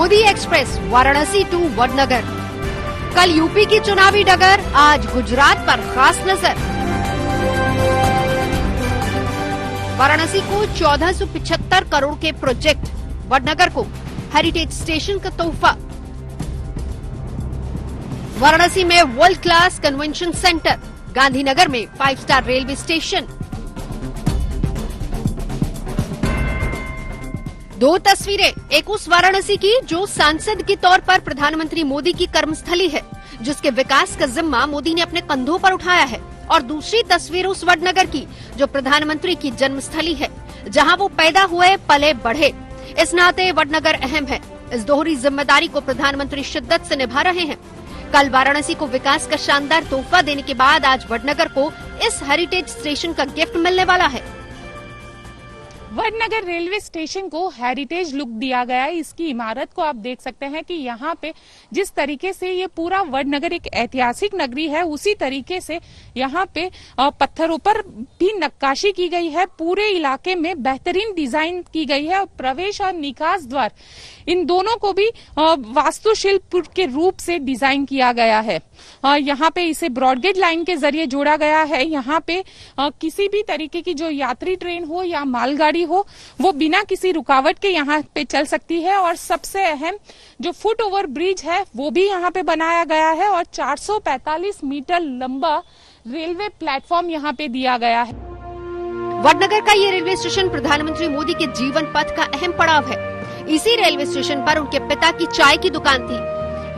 Modi express Varanasi to Vadnagar. कल UP की चुनावी डगर, आज गुजरात पर खास नजर। वाराणसी को 1475 करोड़ के प्रोजेक्ट, वडनगर को हेरिटेज स्टेशन का तोहफा। वाराणसी में world class convention centre, Gandhinagar में 5 स्टार रेलवे स्टेशन। दो तस्वीरें, एक उस वाराणसी की जो सांसद के तौर पर प्रधानमंत्री मोदी की कर्मस्थली है, जिसके विकास का जिम्मा मोदी ने अपने कंधों पर उठाया है, और दूसरी तस्वीर उस वडनगर की जो प्रधानमंत्री की जन्मस्थली है, जहां वो पैदा हुए पले बढ़े। इस नाते वडनगर अहम है। इस दोहरी जिम्मेदारी को प्रधानमंत्री शिद्दत से निभा रहे हैं। कल वाराणसी को विकास का शानदार तोहफा देने के बाद आज वडनगर को इस हेरिटेज स्टेशन का गिफ्ट मिलने वाला है। वडनगर रेलवे स्टेशन को हेरिटेज लुक दिया गया है। इसकी इमारत को आप देख सकते हैं कि यहाँ पे जिस तरीके से ये पूरा वडनगर एक ऐतिहासिक नगरी है, उसी तरीके से यहाँ पे पत्थरों पर भी नक्काशी की गई है। पूरे इलाके में बेहतरीन डिजाइन की गई है। प्रवेश और निकास द्वार, इन दोनों को भी वास्तुशिल्प के रूप से डिजाइन किया गया है। यहाँ पे इसे ब्रॉडगेज लाइन के जरिए जोड़ा गया है। यहाँ पे किसी भी तरीके की जो यात्री ट्रेन हो या मालगाड़ी हो, वो बिना किसी रुकावट के यहाँ पे चल सकती है। और सबसे अहम जो फुट ओवर ब्रिज है, वो भी यहाँ पे बनाया गया है। और 445 मीटर लंबा रेलवे प्लेटफॉर्म यहाँ पे दिया गया है। वडनगर का ये रेलवे स्टेशन प्रधानमंत्री मोदी के जीवन पथ का अहम पड़ाव है। इसी रेलवे स्टेशन पर उनके पिता की चाय की दुकान थी।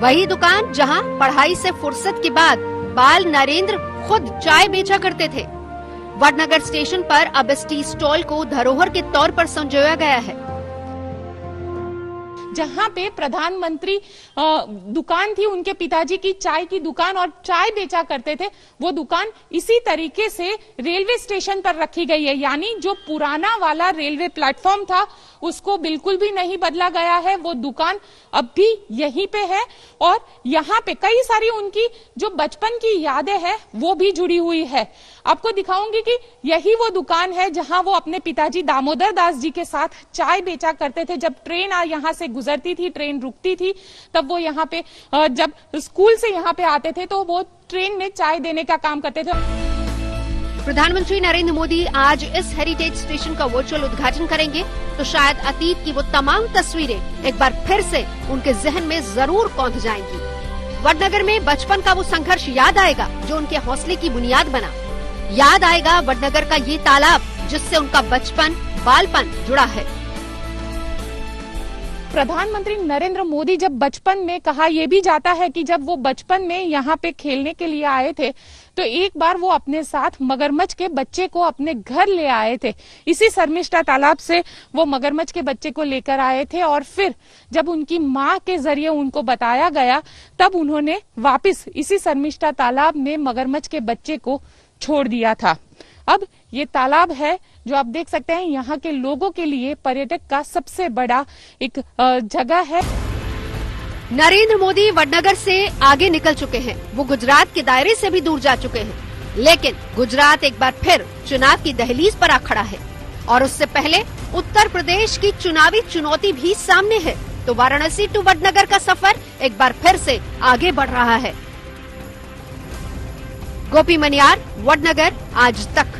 वही दुकान जहां पढ़ाई से फुर्सत के बाद बाल नरेंद्र खुद चाय बेचा करते थे। वडनगर स्टेशन पर अब इस टी स्टॉल को धरोहर के तौर पर संजोया गया है। जहाँ पे प्रधानमंत्री दुकान थी, उनके पिताजी की चाय की दुकान, और चाय बेचा करते थे, वो दुकान इसी तरीके से रेलवे स्टेशन पर रखी गई है। यानी जो पुराना वाला रेलवे प्लेटफॉर्म था, उसको बिल्कुल भी नहीं बदला गया है। वो दुकान अब भी यहीं पे है। और यहाँ पे कई सारी उनकी जो बचपन की यादें हैं, वो भी जुड़ी हुई है। आपको दिखाऊंगी कि यही वो दुकान है जहां वो अपने पिताजी दामोदर दास जी के साथ चाय बेचा करते थे। जब ट्रेन यहाँ से गुजरती थी, ट्रेन रुकती थी, तब वो यहाँ पे जब स्कूल से यहाँ पे आते थे, तो वो ट्रेन में चाय देने का काम करते थे। प्रधानमंत्री नरेंद्र मोदी आज इस हेरिटेज स्टेशन का वर्चुअल उद्घाटन करेंगे, तो शायद अतीत की वो तमाम तस्वीरें एक बार फिर से उनके जहन में जरूर कौंध जाएंगी। वडनगर में बचपन का वो संघर्ष याद आएगा जो उनके हौसले की बुनियाद बना। याद आएगा वडनगर का ये तालाब जिससे उनका बचपन, बालपन जुड़ा है। प्रधानमंत्री नरेंद्र मोदी जब बचपन में, कहा यह भी जाता है कि जब वो बचपन में यहाँ पे खेलने के लिए आए थे, तो एक बार वो अपने साथ मगरमच्छ के बच्चे को अपने घर ले आए थे। इसी शर्मिष्ठा तालाब से वो मगरमच्छ के बच्चे को लेकर आए थे। और फिर जब उनकी माँ के जरिए उनको बताया गया, तब उन्होंने वापस इसी शर्मिष्ठा तालाब में मगरमच्छ के बच्चे को छोड़ दिया था। अब ये तालाब है जो आप देख सकते हैं, यहाँ के लोगों के लिए पर्यटक का सबसे बड़ा एक जगह है। नरेंद्र मोदी वडनगर से आगे निकल चुके हैं। वो गुजरात के दायरे से भी दूर जा चुके हैं। लेकिन गुजरात एक बार फिर चुनाव की दहलीज पर आ खड़ा है, और उससे पहले उत्तर प्रदेश की चुनावी चुनौती भी सामने है। तो वाराणसी टू वडनगर का सफर एक बार फिर से आगे बढ़ रहा है। गोपी मनियार, वडनगर, आज तक।